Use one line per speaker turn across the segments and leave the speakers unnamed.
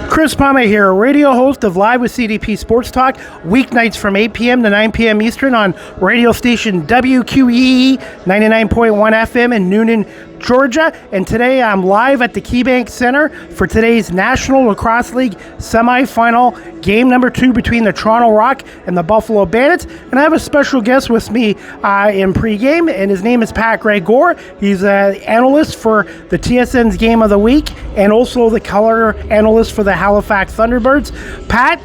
Chris Palmer here, radio host of Live with CDP Sports Talk, weeknights from 8 p.m. to 9 p.m. Eastern on radio station WQEE 99.1 FM in Noonan, Georgia. And today I'm live at the KeyBank Center for today's National Lacrosse League semifinal game number 2 between the Toronto Rock and the Buffalo Bandits. And I have a special guest with me in pregame, and his name is Pat Gregoire. He's an analyst for the TSN's Game of the Week and also the color analyst for the Halifax Thunderbirds. Pat,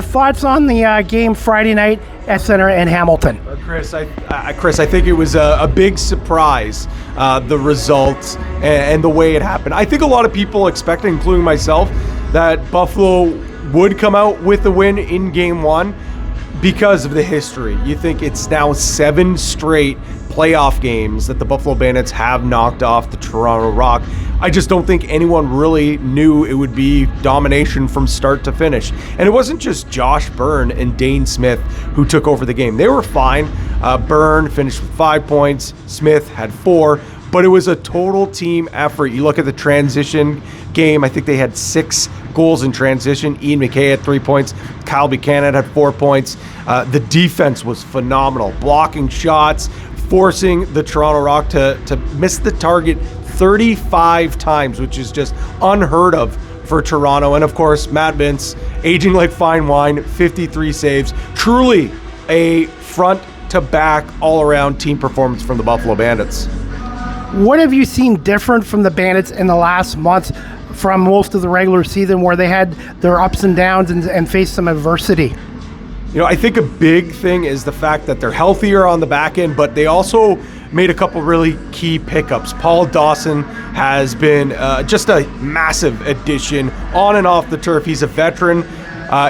thoughts on the game Friday night at Center in Hamilton?
Chris, I think it was a big surprise, the results and the way it happened. I think a lot of people expected, including myself, that Buffalo would come out with a win in Game 1 because of the history. You think it's now 7 straight playoff games that the Buffalo Bandits have knocked off the Toronto Rock. I just don't think anyone really knew it would be domination from start to finish. And it wasn't just Josh Byrne and Dane Smith who took over the game. They were fine. Byrne finished with 5 points. Smith had 4. But it was a total team effort. You look at the transition game, I think they had 6 goals in transition. Ian McKay had 3 points. Kyle Buchanan had 4 points. The defense was phenomenal. Blocking shots, forcing the Toronto Rock to miss the target 35 times, which is just unheard of for Toronto. And of course, Matt Vince, aging like fine wine, 53 saves. Truly a front to back all around team performance from the Buffalo Bandits.
What have you seen different from the Bandits in the last month from most of the regular season where they had their ups and downs and faced some adversity?
You know, I think a big thing is the fact that they're healthier on the back end, but they also made a couple really key pickups. Paul Dawson has been just a massive addition on and off the turf. He's a veteran.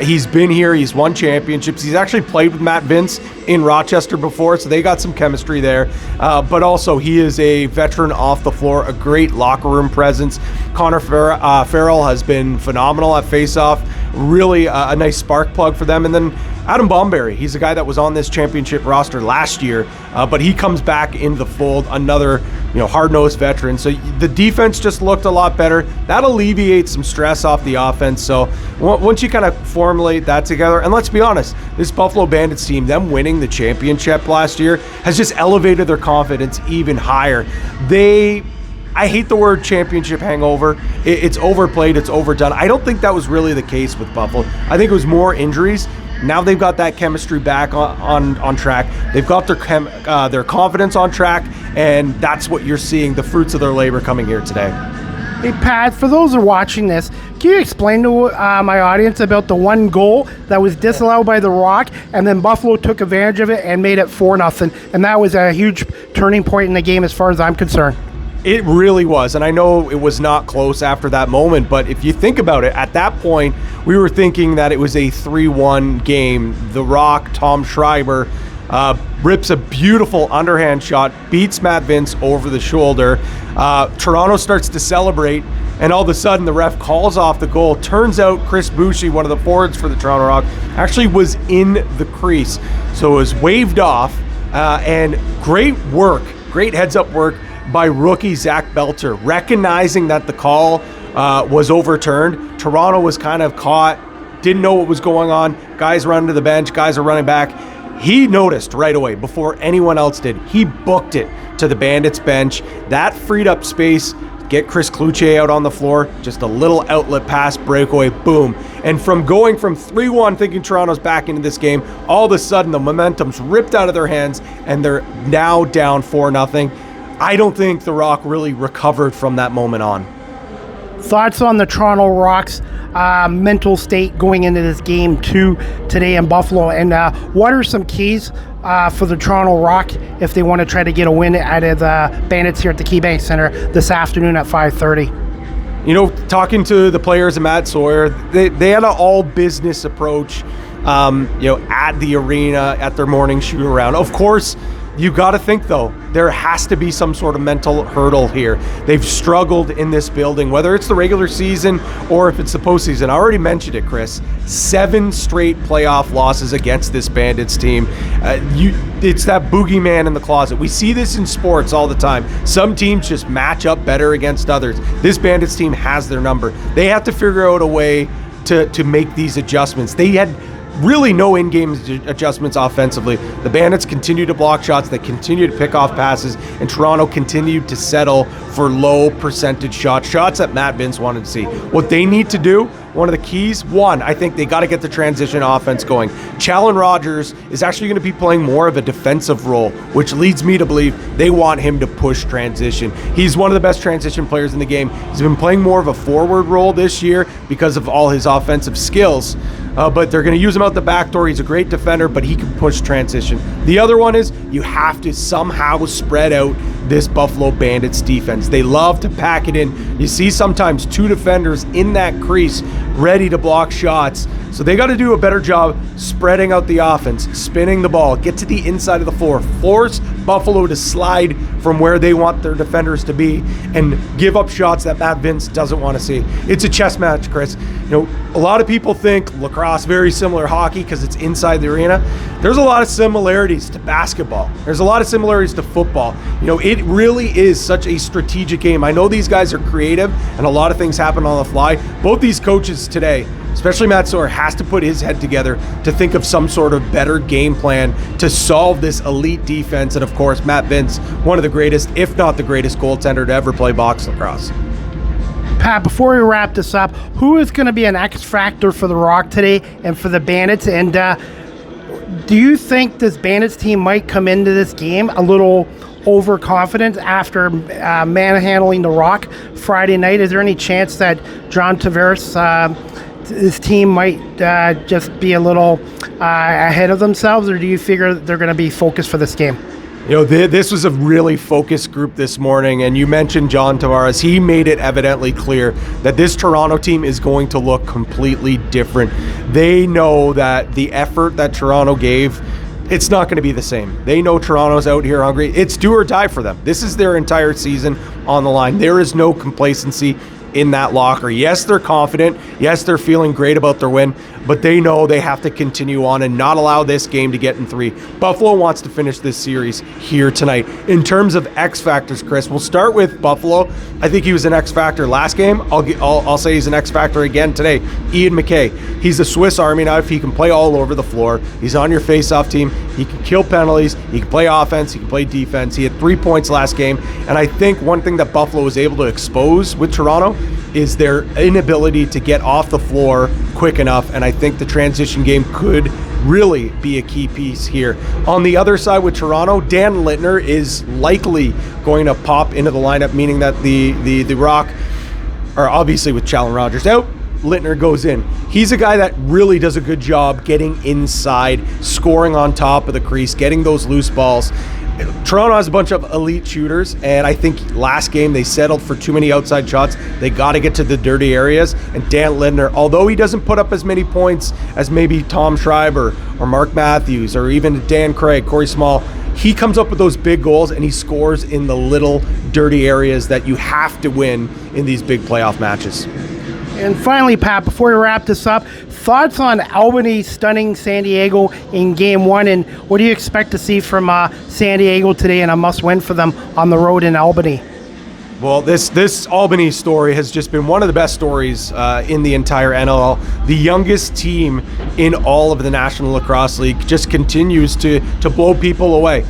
He's been here. He's won championships. He's actually played with Matt Vince in Rochester before, so they got some chemistry there. But also, he is a veteran off the floor, a great locker room presence. Connor Farrell has been phenomenal at faceoff. Really a nice spark plug for them. And then Adam Bomberry, he's a guy that was on this championship roster last year, but he comes back into the fold, another hard-nosed veteran. So the defense just looked a lot better. That alleviates some stress off the offense. So once you kind of formulate that together, and let's be honest, this Buffalo Bandits team, them winning the championship last year, has just elevated their confidence even higher. I hate the word championship hangover. It's overplayed, it's overdone. I don't think that was really the case with Buffalo. I think it was more injuries. Now they've got that chemistry back on track. They've got their confidence on track, and that's what you're seeing, the fruits of their labor coming here today.
Hey, Pat, for those who are watching this, can you explain to my audience about the one goal that was disallowed by the Rock, and then Buffalo took advantage of it and made it 4-0, and that was a huge turning point in the game as far as I'm concerned?
It really was, and I know it was not close after that moment, but if you think about it, at that point, we were thinking that it was a 3-1 game. The Rock, Tom Schreiber, rips a beautiful underhand shot, beats Matt Vince over the shoulder. Toronto starts to celebrate, and all of a sudden the ref calls off the goal. Turns out Chris Boucher, one of the forwards for the Toronto Rock, actually was in the crease. So it was waved off, and great heads-up work by rookie Zach Belter, recognizing that the call was overturned. Toronto was kind of caught, didn't know what was going on. Guys running to the bench, guys are running back. He noticed right away before anyone else did. He booked it to the Bandits bench. That freed up space. Get Chris Cloutier out on the floor. Just a little outlet pass, breakaway, boom. And from going from 3-1, thinking Toronto's back into this game, all of a sudden the momentum's ripped out of their hands, and they're now down 4-0. I don't think the Rock really recovered from that moment on.
Thoughts on the Toronto Rock's mental state going into this game 2 today in Buffalo, and what are some keys for the Toronto Rock if they want to try to get a win out of the Bandits here at the KeyBank Center this afternoon at 5:30?
Talking to the players and Matt Sawyer, they had an all-business approach at the arena at their morning shoot-around. Of course, you got to think, though, there has to be some sort of mental hurdle here. They've struggled in this building, whether it's the regular season or if it's the postseason. I already mentioned it, Chris. 7 straight playoff losses against this Bandits team. It's that boogeyman in the closet. We see this in sports all the time. Some teams just match up better against others. This Bandits team has their number. They have to figure out a way to make these adjustments. They had really no in-game adjustments offensively. The Bandits continued to block shots, they continued to pick off passes, and Toronto continued to settle for low percentage shots that Matt Vince wanted to see. What they need to do, one of the keys, I think they got to get the transition offense going. Challen Rogers is actually going to be playing more of a defensive role, which leads me to believe they want him to push transition. He's one of the best transition players in the game. He's been playing more of a forward role this year because of all his offensive skills. But they're going to use him out the back door. He's a great defender, but he can push transition. The other one is you have to somehow spread out this Buffalo Bandits defense. They love to pack it in. You see sometimes 2 defenders in that crease ready to block shots. So they got to do a better job spreading out the offense, spinning the ball, get to the inside of the floor, force Buffalo to slide from where they want their defenders to be, and give up shots that Matt Vince doesn't want to see. It's a chess match, Chris. A lot of people think lacrosse very similar to hockey because it's inside the arena. There's a lot of similarities to basketball. There's a lot of similarities to football. It really is such a strategic game. I know these guys are creative and a lot of things happen on the fly. Both these coaches today, especially Matt Sawyer, has to put his head together to think of some sort of better game plan to solve this elite defense. And of course, Matt Vince, one of the greatest, if not the greatest goaltender to ever play box lacrosse.
Pat, before we wrap this up, who is going to be an X factor for the Rock today and for the Bandits? And do you think this Bandits team might come into this game a little overconfident after manhandling the Rock Friday night? Is there any chance that John Tavares, this team might just be a little ahead of themselves, or do you figure they're going to be focused for this game?
This was a really focused group this morning, and you mentioned John Tavares. He made it evidently clear that this Toronto team is going to look completely different. They know that the effort that Toronto gave, it's not going to be the same. They know Toronto's out here hungry. It's do or die for them. This is their entire season on the line. There is no complacency in that locker. Yes, they're confident. Yes, they're feeling great about their win, but they know they have to continue on and not allow this game to get in 3. Buffalo wants to finish this series here tonight. In terms of X factors, Chris, we'll start with Buffalo. I think he was an X factor last game. I'll say he's an X factor again today. Ian McKay. He's a Swiss Army knife. He can play all over the floor. He's on your face-off team. He can kill penalties. He can play offense. He can play defense. He had 3 points last game. And I think one thing that Buffalo was able to expose with Toronto is their inability to get off the floor quick enough, and I think the transition game could really be a key piece here. On the other side with Toronto, Dan Littner is likely going to pop into the lineup, meaning that the Rock are obviously with Challen Rogers out. Littner goes in. He's a guy that really does a good job getting inside, scoring on top of the crease, getting those loose balls. Toronto has a bunch of elite shooters, and I think last game they settled for too many outside shots. They got to get to the dirty areas, and Dan Littner, although he doesn't put up as many points as maybe Tom Schreiber or Mark Matthews or even Dan Craig, Corey Small, he comes up with those big goals and he scores in the little dirty areas that you have to win in these big playoff matches.
And finally, Pat, before we wrap this up, thoughts on Albany stunning San Diego in Game 1, and what do you expect to see from San Diego today in a must-win for them on the road in Albany?
Well, this Albany story has just been one of the best stories in the entire NLL. The youngest team in all of the National Lacrosse League just continues to blow people away.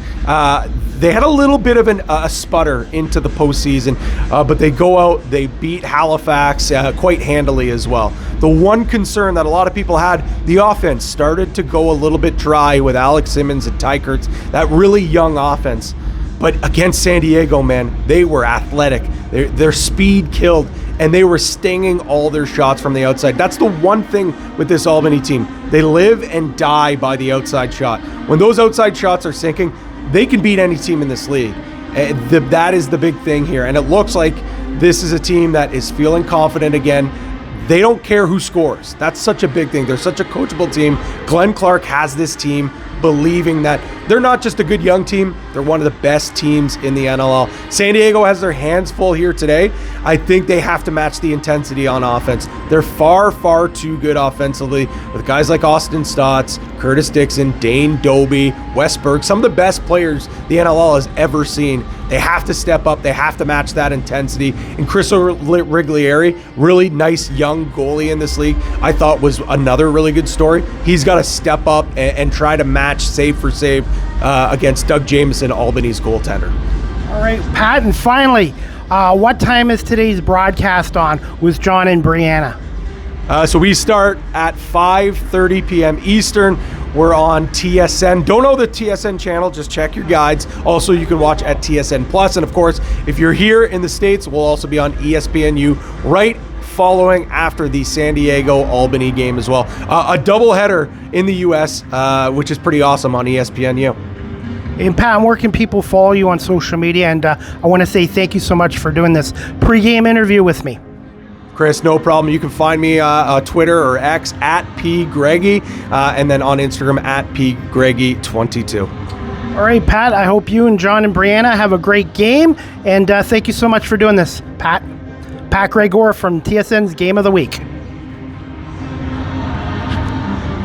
They had a little bit of a sputter into the postseason, but they go out, they beat Halifax quite handily as well. The one concern that a lot of people had, the offense started to go a little bit dry with Alex Simmons and Ty Kurtz, that really young offense. But against San Diego, man, they were athletic. Their speed killed, and they were stinging all their shots from the outside. That's the one thing with this Albany team. They live and die by the outside shot. When those outside shots are sinking, they can beat any team in this league. That is the big thing here. And it looks like this is a team that is feeling confident again. They don't care who scores. That's such a big thing. They're such a coachable team. Glenn Clark has this team believing that they're not just a good young team, they're one of the best teams in the NLL. San Diego has their hands full here today. I think they have to match the intensity on offense. They're far, far too good offensively with guys like Austin Stotts, Curtis Dixon, Dane Doby, Westberg, some of the best players the NLL has ever seen. They have to step up. They have to match that intensity. And Chris Riglieri, really nice young goalie in this league, I thought was another really good story. He's got to step up and try to match save for save against Doug Jamieson, Albany's goaltender.
All right, Pat, and finally, what time is today's broadcast on with John and Brianna?
So we start at 5:30 p.m. Eastern. We're on TSN. Don't know the TSN channel, just check your guides. Also, you can watch at TSN Plus. And of course, if you're here in the States, we'll also be on ESPNU right following after the San Diego-Albany game as well. A doubleheader in the U.S., which is pretty awesome on ESPNU.
And Pat, where can people follow you on social media? And I want to say thank you so much for doing this pregame interview with me.
Chris, no problem. You can find me on Twitter or X at P. Gregoire, and then on Instagram at P. Gregoire22.
All right, Pat, I hope you and John and Brianna have a great game. And thank you so much for doing this, Pat. Pat Gregoire from TSN's Game of the Week.